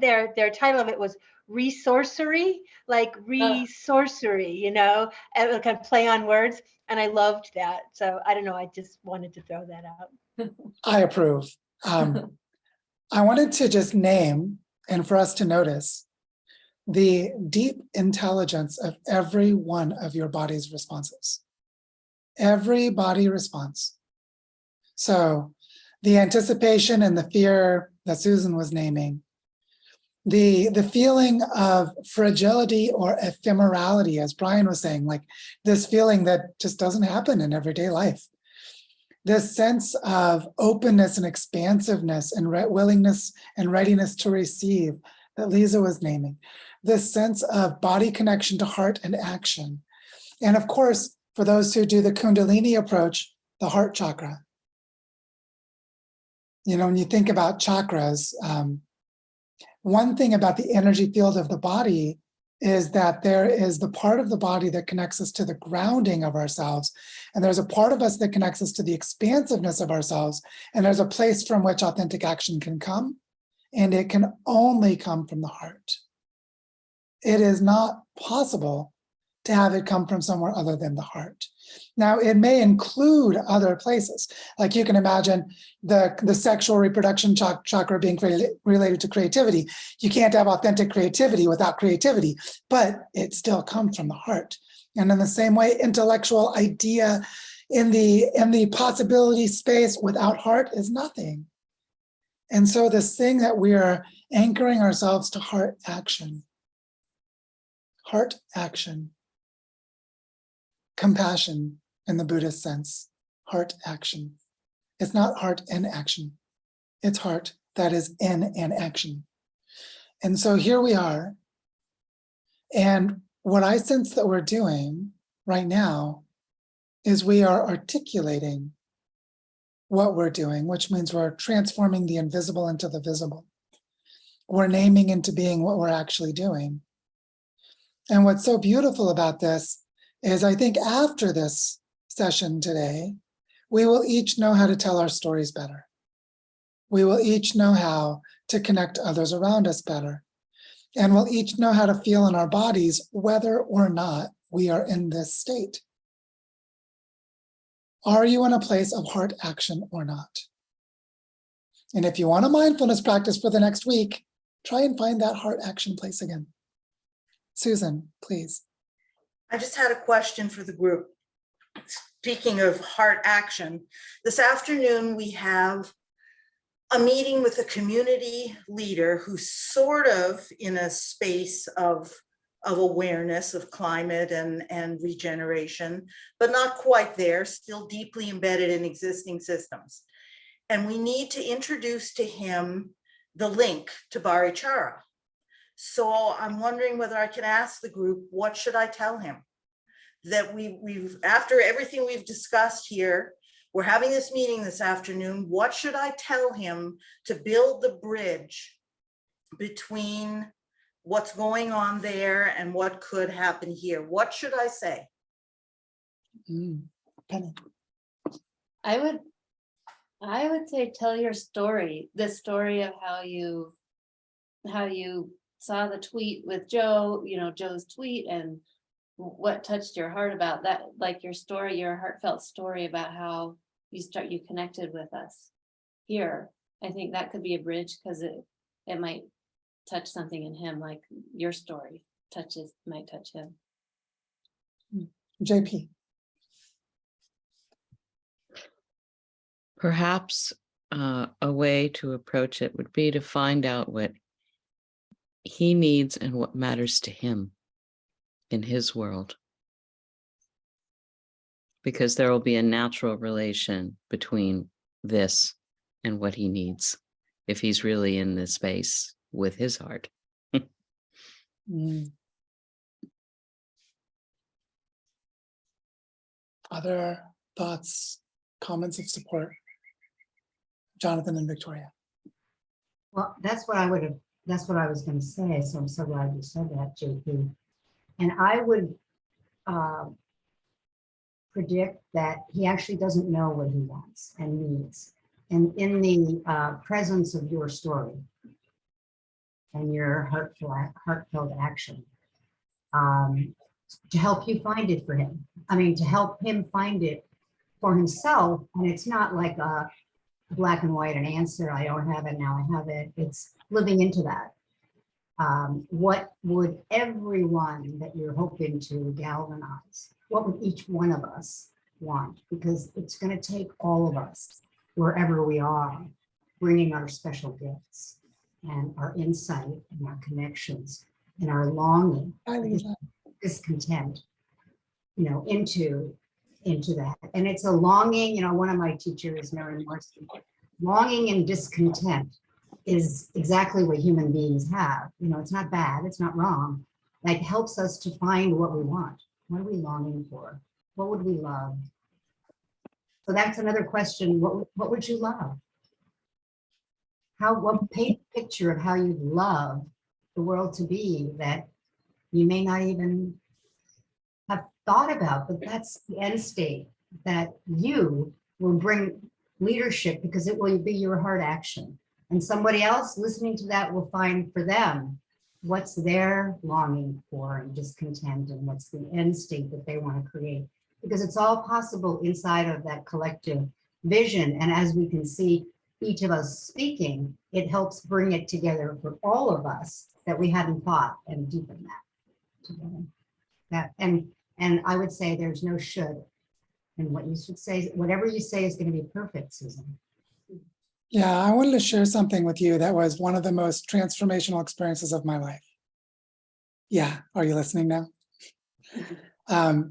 their title of it was resourcery, like resourcery, you know, and kind of play on words. And I loved that. So I don't know, I just wanted to throw that out. I approve. I wanted to just name and for us to notice the deep intelligence of every one of your body's responses. Every body response. So the anticipation and the fear that Susan was naming, the feeling of fragility or ephemerality, as Brian was saying, like this feeling that just doesn't happen in everyday life. This sense of openness and expansiveness and willingness and readiness to receive that Lisa was naming. This sense of body connection to heart and action. And of course, for those who do the Kundalini approach, the heart chakra. You know, when you think about chakras, one thing about the energy field of the body is that there is the part of the body that connects us to the grounding of ourselves. And there's a part of us that connects us to the expansiveness of ourselves. And there's a place from which authentic action can come. And it can only come from the heart. It is not possible to have it come from somewhere other than the heart. Now, it may include other places. Like you can imagine the sexual reproduction chakra being related to creativity. You can't have authentic creativity without creativity, but it still comes from the heart. And in the same way, intellectual idea in the possibility space without heart is nothing. And so this thing that we are anchoring ourselves to heart action. Heart action. Compassion in the Buddhist sense, heart action. It's not heart in action. It's heart that is in an action. And so here we are. And what I sense that we're doing right now is we are articulating what we're doing, which means we're transforming the invisible into the visible. We're naming into being what we're actually doing. And what's so beautiful about this is I think after this session today, we will each know how to tell our stories better. We will each know how to connect others around us better. And we'll each know how to feel in our bodies whether or not we are in this state. Are you in a place of heart action or not? And if you want a mindfulness practice for the next week, try and find that heart action place again. Susan, please. I just had a question for the group. Speaking of heart action, this afternoon we have a meeting with a community leader who's sort of in a space of awareness of climate and regeneration, but not quite there, still deeply embedded in existing systems. And we need to introduce to him the link to Barichara. So I'm wondering whether I can ask the group, what should I tell him? That we've after everything we've discussed here, we're having this meeting this afternoon. What should I tell him to build the bridge between what's going on there and what could happen here? What should I say? Penny. I would say tell your story, the story of how you saw the tweet with Joe, you know, Joe's tweet, and what touched your heart about that, like your story, your heartfelt story about how you connected with us here. I think that could be a bridge because it might touch something in him, like your story might touch him. JP. Perhaps a way to approach it would be to find out what he needs and what matters to him in his world. Because there will be a natural relation between this and what he needs if he's really in this space with his heart. Other thoughts, comments of support? Jonathan and Victoria. Well, that's what I was going to say. So I'm so glad you said that, JP. And I would predict that he actually doesn't know what he wants and needs. And in the presence of your story and your heartfelt action, to help you find it for him. I mean, to help him find it for himself. And it's not like a black and white, an answer, I don't have it, now I have it. It's living into that. What would everyone that you're hoping to galvanize, what would each one of us want? Because it's going to take all of us, wherever we are, bringing our special gifts and our insight and our connections and our longing, discontent, you know, into that. And it's a longing, you know, one of my teachers, Mary Morrison, longing and discontent is exactly what human beings have. You know, it's not bad, it's not wrong. Like, helps us to find what we want. What are we longing for? What would we love? So that's another question. What would you love? What paint a picture of how you'd love the world to be that you may not even have thought about, but that's the end state, that you will bring leadership because it will be your heart action. And somebody else listening to that will find for them what's their longing for and discontent, and what's the end state that they want to create. Because it's all possible inside of that collective vision. And as we can see each of us speaking, it helps bring it together for all of us that we hadn't thought, and deepen that together. That, and I would say there's no should. And what you should say, whatever you say is going to be perfect, Susan. Yeah, I wanted to share something with you that was one of the most transformational experiences of my life. Yeah, are you listening now?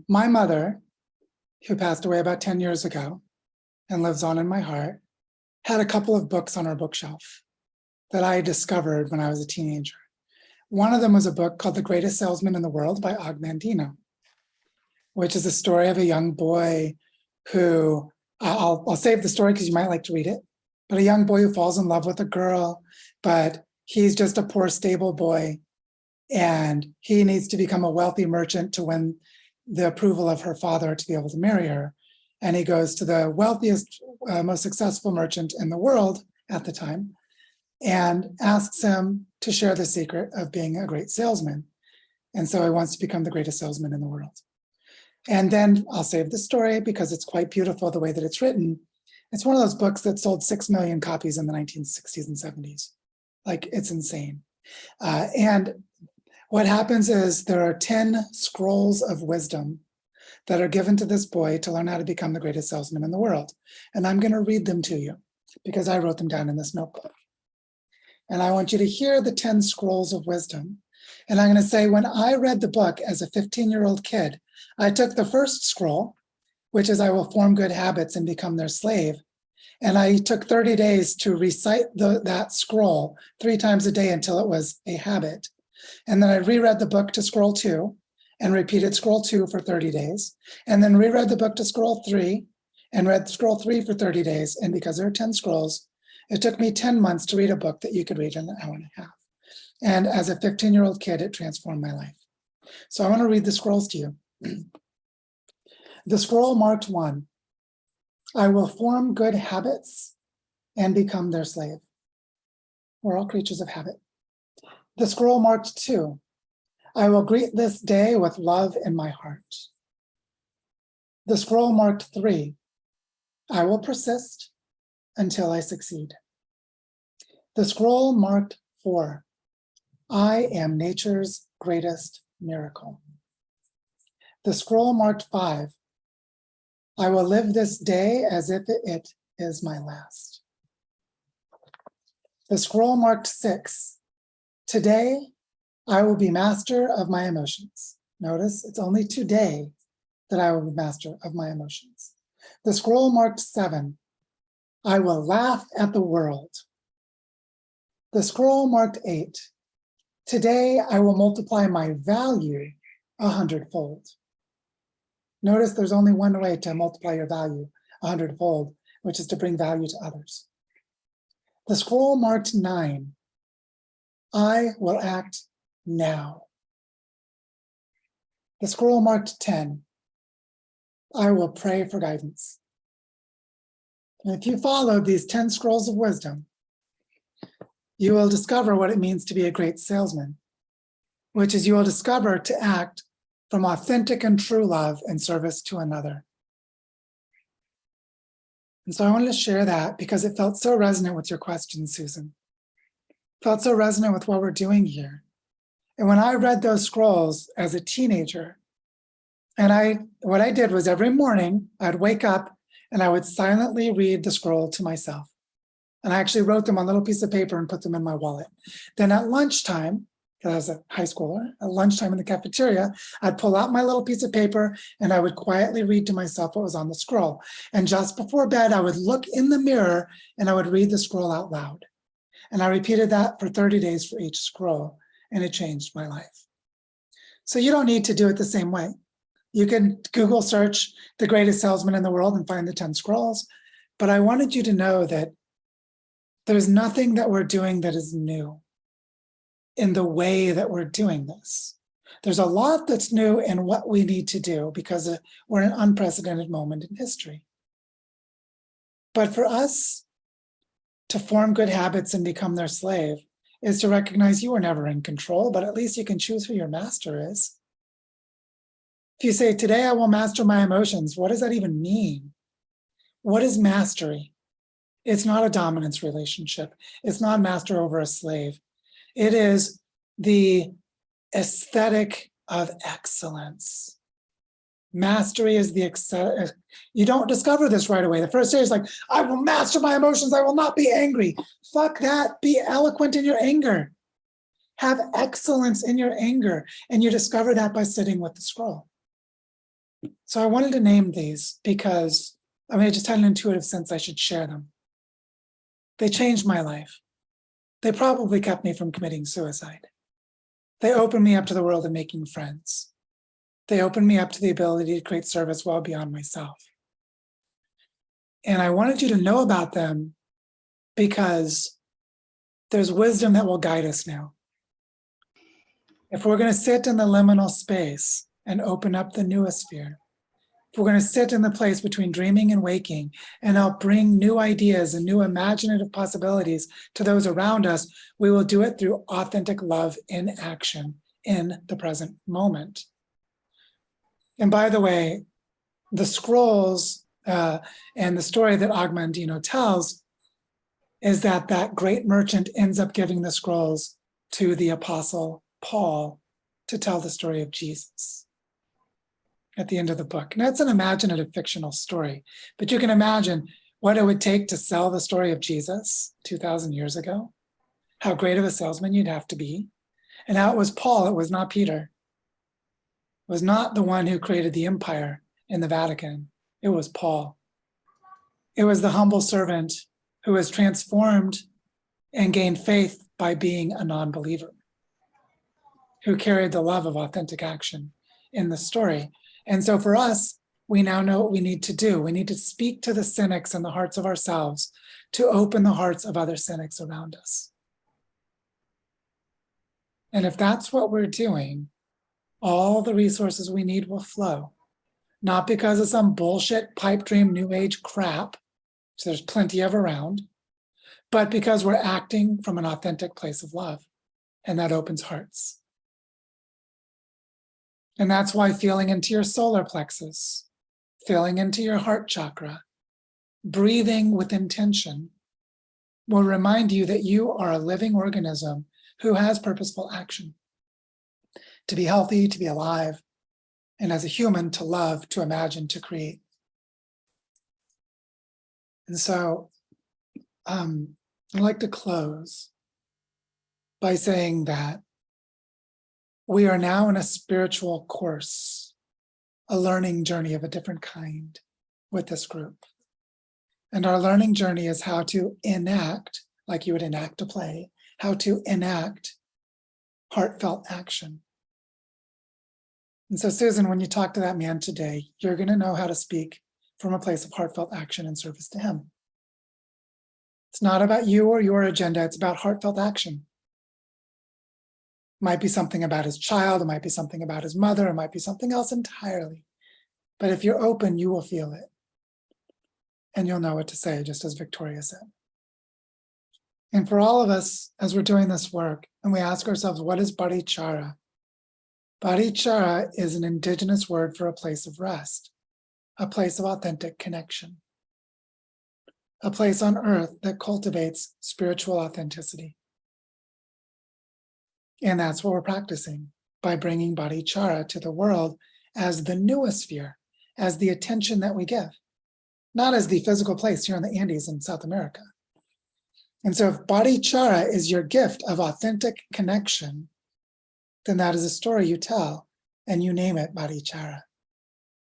My mother, who passed away about 10 years ago and lives on in my heart, had a couple of books on her bookshelf that I discovered when I was a teenager. One of them was a book called The Greatest Salesman in the World by Og Mandino, which is a story of a young boy who, I'll save the story because you might like to read it, but a young boy who falls in love with a girl, but he's just a poor stable boy, and he needs to become a wealthy merchant to win the approval of her father to be able to marry her. And he goes to the wealthiest, most successful merchant in the world at the time and asks him to share the secret of being a great salesman. And so he wants to become the greatest salesman in the world. And then I'll save the story because it's quite beautiful the way that it's written. It's one of those books that sold 6 million copies in the 1960s and 70s. Like, it's insane. And what happens is there are 10 scrolls of wisdom that are given to this boy to learn how to become the greatest salesman in the world. And I'm going to read them to you because I wrote them down in this notebook. And I want you to hear the 10 scrolls of wisdom. And I'm going to say, when I read the book as a 15-year-old kid, I took the first scroll, which is I will form good habits and become their slave. And I took 30 days to recite that scroll 3 times a day until it was a habit. And then I reread the book to scroll 2 and repeated scroll 2 for 30 days. And then reread the book to scroll 3 and read scroll 3 for 30 days. And because there are 10 scrolls, it took me 10 months to read a book that you could read in an hour and a half. And as a 15-year-old kid, it transformed my life. So I want to read the scrolls to you. The scroll marked 1, I will form good habits and become their slave. We're all creatures of habit. The scroll marked 2, I will greet this day with love in my heart. The scroll marked 3, I will persist until I succeed. The scroll marked 4, I am nature's greatest miracle. The scroll marked 5, I will live this day as if it is my last. The scroll marked 6, today I will be master of my emotions. Notice it's only today that I will be master of my emotions. The scroll marked 7, I will laugh at the world. The scroll marked 8, today I will multiply my value 100-fold. Notice there's only one way to multiply your value 100-fold, which is to bring value to others. The scroll marked 9. I will act now. The scroll marked 10. I will pray for guidance. And if you follow these 10 scrolls of wisdom, you will discover what it means to be a great salesman, which is you will discover to act from authentic and true love and service to another. And so I wanted to share that because it felt so resonant with your question, Susan. It felt so resonant with what we're doing here. And when I read those scrolls as a teenager, and what I did was every morning I'd wake up and I would silently read the scroll to myself. And I actually wrote them on a little piece of paper and put them in my wallet. Then at lunchtime, because I was a high schooler, at lunchtime in the cafeteria, I'd pull out my little piece of paper and I would quietly read to myself what was on the scroll. And just before bed, I would look in the mirror and I would read the scroll out loud. And I repeated that for 30 days for each scroll, and it changed my life. So you don't need to do it the same way. You can Google search the greatest salesman in the world and find the 10 scrolls. But I wanted you to know that there's nothing that we're doing that is new in the way that we're doing this. There's a lot that's new in what we need to do because we're in an unprecedented moment in history. But for us to form good habits and become their slave is to recognize you are never in control, but at least you can choose who your master is. If you say, today I will master my emotions, what does that even mean? What is mastery? It's not a dominance relationship. It's not master over a slave. It is the aesthetic of excellence. Mastery is the, you don't discover this right away. The first day is like, I will master my emotions. I will not be angry. Fuck that. Be eloquent in your anger. Have excellence in your anger. And you discover that by sitting with the scroll. So I wanted to name these because I just had an intuitive sense I should share them. They changed my life. They probably kept me from committing suicide. They opened me up to the world and making friends. They opened me up to the ability to create service well beyond myself. And I wanted you to know about them because there's wisdom that will guide us now. If we're going to sit in the liminal space and open up the Noosphere, if we're going to sit in the place between dreaming and waking and help bring new ideas and new imaginative possibilities to those around us, we will do it through authentic love in action in the present moment. And by the way, the scrolls and the story that Agmandino tells is that that great merchant ends up giving the scrolls to the apostle Paul to tell the story of Jesus at the end of the book. Now, it's an imaginative fictional story, but you can imagine what it would take to sell the story of Jesus 2,000 years ago, how great of a salesman you'd have to be, and how it was Paul, it was not Peter. It was not the one who created the empire in the Vatican. It was Paul. It was the humble servant who was transformed and gained faith by being a non-believer, who carried the love of authentic action in the story. And so for us, we now know what we need to do. We need to speak to the cynics in the hearts of ourselves to open the hearts of other cynics around us. And if that's what we're doing, all the resources we need will flow, not because of some bullshit pipe dream new age crap, which there's plenty of around, but because we're acting from an authentic place of love, and that opens hearts. And that's why feeling into your solar plexus, feeling into your heart chakra, breathing with intention will remind you that you are a living organism who has purposeful action. To be healthy, to be alive, and as a human, to love, to imagine, to create. And so I'd like to close by saying that we are now in a spiritual course, a learning journey of a different kind with this group. And our learning journey is how to enact, like you would enact a play, how to enact heartfelt action. And so, Susan, when you talk to that man today, you're going to know how to speak from a place of heartfelt action and service to him. It's not about you or your agenda, it's about heartfelt action. It might be something about his child, it might be something about his mother, it might be something else entirely. But if you're open, you will feel it. And you'll know what to say, just as Victoria said. And for all of us, as we're doing this work, and we ask ourselves, what is Barichara? Barichara is an indigenous word for a place of rest, a place of authentic connection, a place on earth that cultivates spiritual authenticity. And that's what we're practicing by bringing Barichara to the world as the Noosphere, as the attention that we give, not as the physical place here in the Andes in South America. And so if Barichara is your gift of authentic connection, then that is a story you tell and you name it Barichara.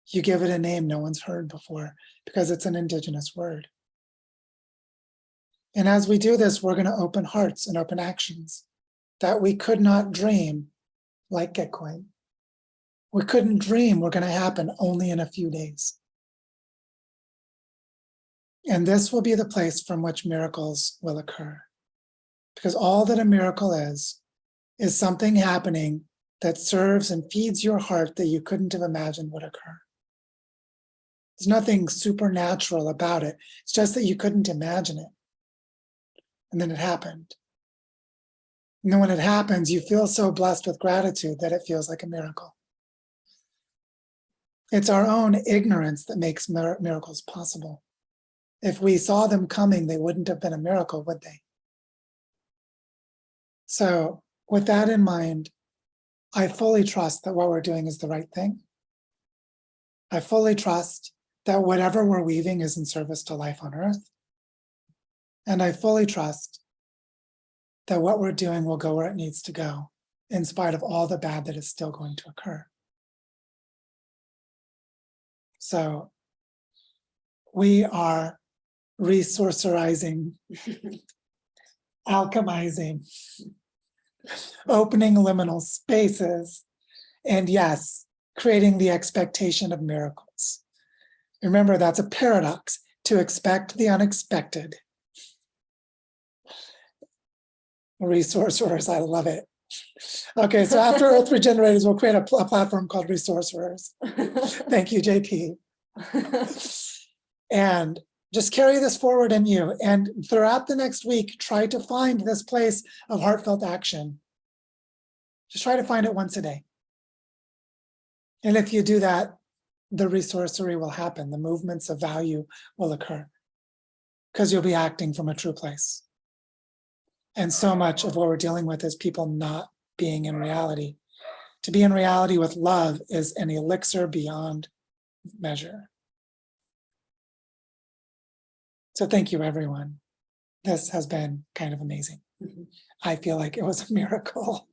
You give it a name no one's heard before because it's an indigenous word. And as we do this, we're going to open hearts and open actions that we could not dream, like Gitcoin. We couldn't dream were going to happen only in a few days. And this will be the place from which miracles will occur. Because all that a miracle is something happening that serves and feeds your heart that you couldn't have imagined would occur. There's nothing supernatural about it. It's just that you couldn't imagine it. And then it happened. And then when it happens, you feel so blessed with gratitude that it feels like a miracle. It's our own ignorance that makes miracles possible. If we saw them coming, they wouldn't have been a miracle, would they? So with that in mind, I fully trust that what we're doing is the right thing. I fully trust that whatever we're weaving is in service to life on earth. And I fully trust that what we're doing will go where it needs to go, in spite of all the bad that is still going to occur. So we are resourcerizing, alchemizing, opening liminal spaces, and yes, creating the expectation of miracles. Remember, that's a paradox, to expect the unexpected. Resourcerers, I love it. Okay, so after Earth Regenerators, we'll create a platform called Resourcerers. Thank you, JP. And just carry this forward in you. And throughout the next week, try to find this place of heartfelt action. Just try to find it once a day. And if you do that, the resourcery will happen. The movements of value will occur because you'll be acting from a true place. And so much of what we're dealing with is people not being in reality. To be in reality with love is an elixir beyond measure. So thank you, everyone. This has been kind of amazing. I feel like it was a miracle.